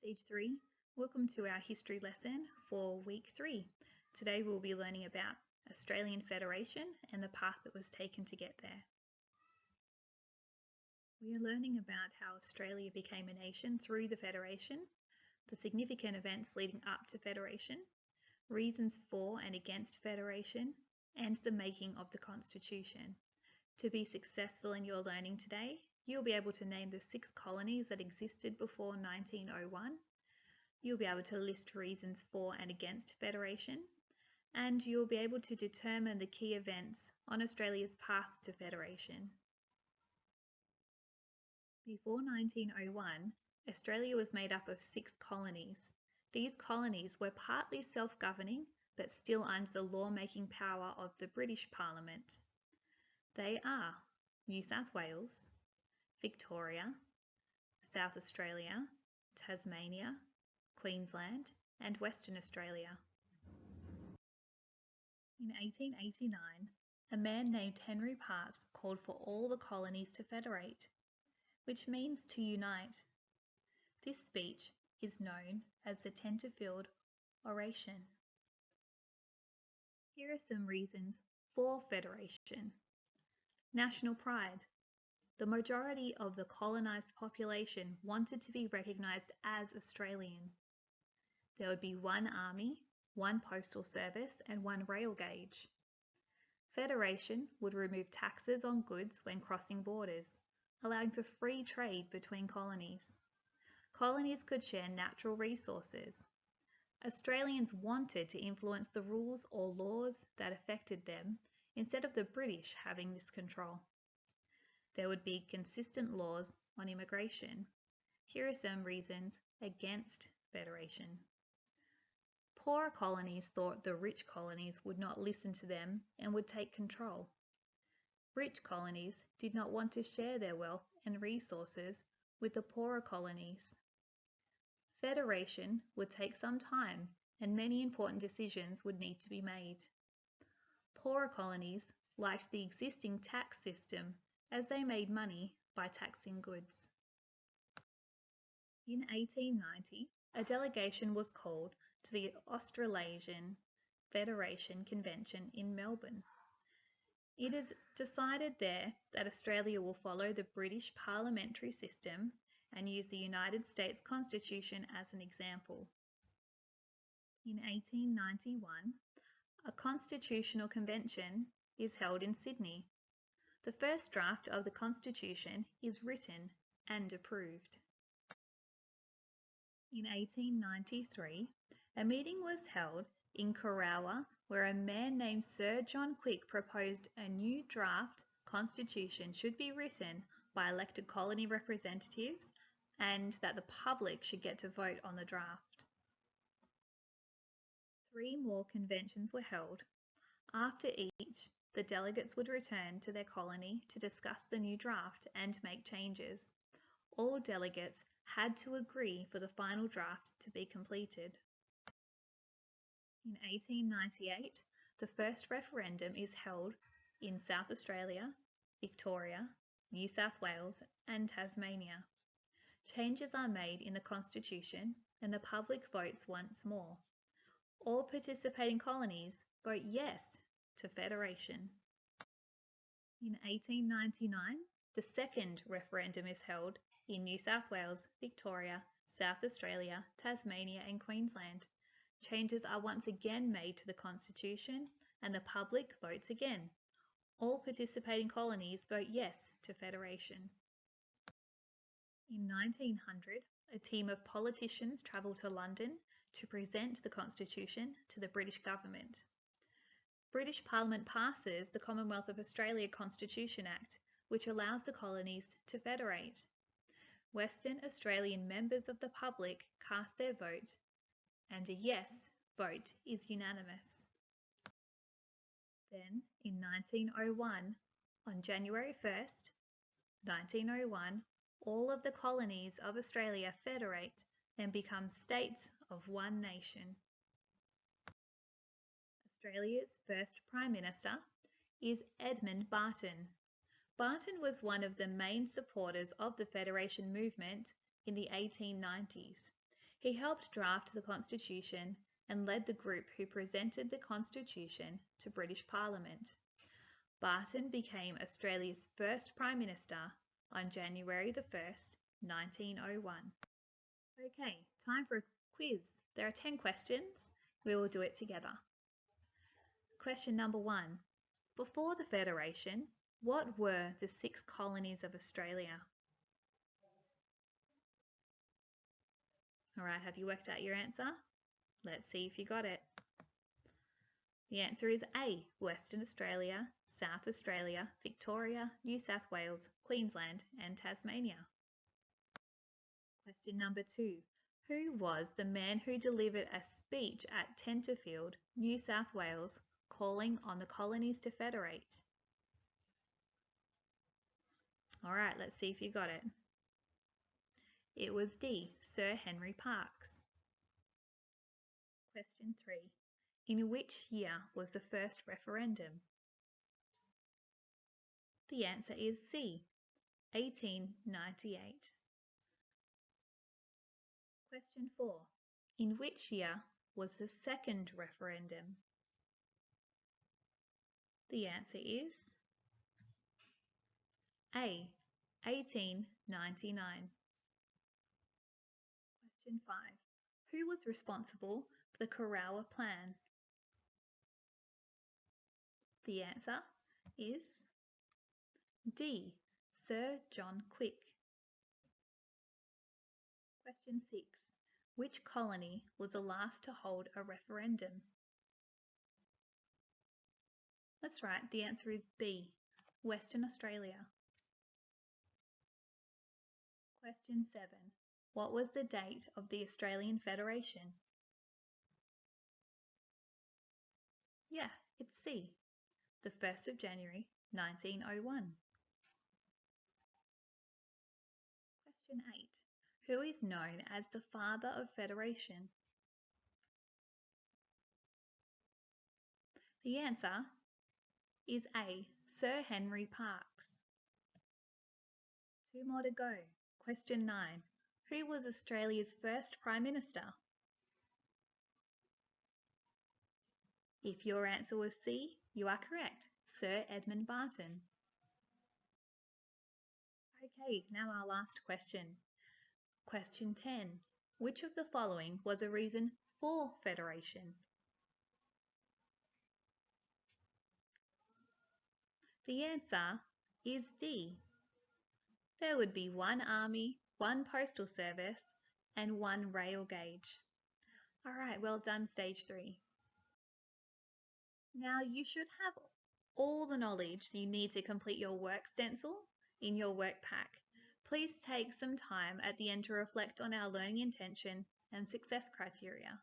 Stage 3. Welcome to our history lesson for week 3. Today we'll be learning about Australian Federation and the path that was taken to get there. We are learning about how Australia became a nation through the Federation, the significant events leading up to Federation, reasons for and against Federation, and the making of the Constitution. To be successful in your learning today, you'll be able to name the 6 colonies that existed before 1901. You'll be able to list reasons for and against Federation, and you'll be able to determine the key events on Australia's path to Federation. Before 1901, Australia was made up of 6 colonies. These colonies were partly self-governing, but still under the law-making power of the British Parliament. They are New South Wales, Victoria, South Australia, Tasmania, Queensland, and Western Australia. In 1889, a man named Henry Parkes called for all the colonies to federate, which means to unite. This speech is known as the Tenterfield Oration. Here are some reasons for federation. National pride. The majority of the colonised population wanted to be recognised as Australian. There would be one army, one postal service, and one rail gauge. Federation would remove taxes on goods when crossing borders, allowing for free trade between colonies. Colonies could share natural resources. Australians wanted to influence the rules or laws that affected them instead of the British having this control. There would be consistent laws on immigration. Here are some reasons against Federation. Poorer colonies thought the rich colonies would not listen to them and would take control. Rich colonies did not want to share their wealth and resources with the poorer colonies. Federation would take some time and many important decisions would need to be made. Poorer colonies liked the existing tax system as they made money by taxing goods. In 1890, a delegation was called to the Australasian Federation Convention in Melbourne. It is decided there that Australia will follow the British parliamentary system and use the United States Constitution as an example. In 1891, a constitutional convention is held in Sydney. The first draft of the Constitution is written and approved. In 1893, a meeting was held in Corowa where a man named Sir John Quick proposed a new draft constitution should be written by elected colony representatives and that the public should get to vote on the draft. 3 more conventions were held. After each, the delegates would return to their colony to discuss the new draft and make changes. All delegates had to agree for the final draft to be completed. In 1898, the first referendum is held in South Australia, Victoria, New South Wales, and Tasmania. Changes are made in the Constitution and the public votes once more. All participating colonies vote yes to Federation. In 1899, the second referendum is held in New South Wales, Victoria, South Australia, Tasmania, and Queensland. Changes are once again made to the Constitution and the public votes again. All participating colonies vote yes to Federation. In 1900, a team of politicians travelled to London to present the Constitution to the British government. British Parliament passes the Commonwealth of Australia Constitution Act, which allows the colonies to federate. Western Australian members of the public cast their vote, and a yes vote is unanimous. Then, in 1901, on January 1st, 1901, all of the colonies of Australia federate and become states of one nation. Australia's first Prime Minister is Edmund Barton. Barton was one of the main supporters of the Federation movement in the 1890s. He helped draft the Constitution and led the group who presented the Constitution to British Parliament. Barton became Australia's first Prime Minister on January the 1st, 1901. Okay, time for a quiz. There are 10 questions. We will do it together. Question number 1. Before the Federation, what were the 6 colonies of Australia? All right, have you worked out your answer? Let's see if you got it. The answer is A, Western Australia, South Australia, Victoria, New South Wales, Queensland, and Tasmania. Question number 2. Who was the man who delivered a speech at Tenterfield, New South Wales, calling on the colonies to federate? All right, let's see if you got it. It was D, Sir Henry Parkes. Question 3. In which year was the first referendum? The answer is C, 1898. Question 4. In which year was the second referendum? The answer is A, 1899. Question 5. Who was responsible for the Corowa Plan? The answer is D, Sir John Quick. Question 6. Which colony was the last to hold a referendum? That's right, the answer is B, Western Australia. Question 7. What was the date of the Australian Federation? Yeah, it's C, the 1st of January, 1901. Question 8. Who is known as the father of Federation? The answer is A, Sir Henry Parkes. 2 more to go. Question 9. Who was Australia's first Prime Minister? If your answer was C, you are correct, Sir Edmund Barton. Okay, now our last question. Question 10. Which of the following was a reason for Federation? The answer is D. There would be 1 army, 1 postal service, and 1 rail gauge. All right, well done, stage 3. Now you should have all the knowledge you need to complete your work stencil in your work pack. Please take some time at the end to reflect on our learning intention and success criteria.